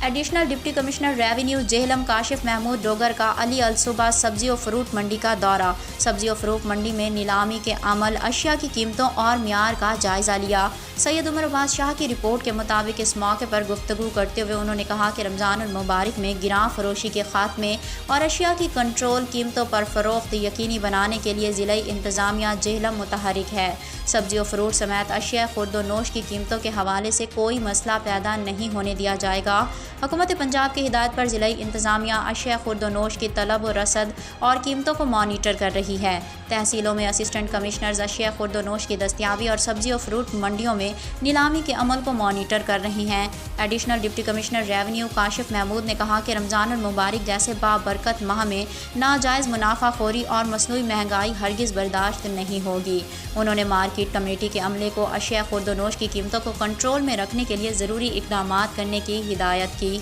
Additional deputy commissioner revenue Jhelum Kashif Mahmood Dogar کا علی الصبح سبزی و فروٹ منڈی کا دورہ۔ سبزی و فروٹ منڈی میں نیلامی کے عمل، اشیاء کی قیمتوں اور معیار کا جائزہ لیا۔ سید عمر عباس شاہ کی رپورٹ کے مطابق اس موقع پر گفتگو کرتے ہوئے انہوں نے کہا کہ رمضان المبارک میں گراں فروشی کے خاتمے اور اشیاء کی کنٹرول، قیمتوں پر فروخت یقینی بنانے کے لیے ضلعی انتظامیہ جہلم متحرک ہے۔ سبزی و فروٹ سمیت اشیاء خورد و نوش کی قیمتوں کے حوالے سے کوئی مسئلہ پیدا نہیں ہونے دیا جائے گا۔ حکومت پنجاب کی ہدایت پر ضلعی انتظامیہ اشیاء خورد و نوش کی طلب و رسد اور قیمتوں کو مانیٹر کر رہی ہے۔ تحصیلوں میں اسسٹنٹ کمشنرز اشیاء خورد و نوش کی دستیابی اور سبزی و فروٹ منڈیوں میں نیلامی کے عمل کو مانیٹر کر رہی ہیں۔ Additional deputy commissioner revenue Kashif Mahmood نے کہا کہ رمضان المبارک جیسے بابرکت ماہ میں ناجائز منافع خوری اور مصنوعی مہنگائی ہرگز برداشت نہیں ہوگی۔ انہوں نے مارکیٹ کمیٹی کے عملے کو اشیاء خورد و نوش کی قیمتوں کو کنٹرول میں رکھنے کے لیے ضروری اقدامات کرنے کی ہدایت کی۔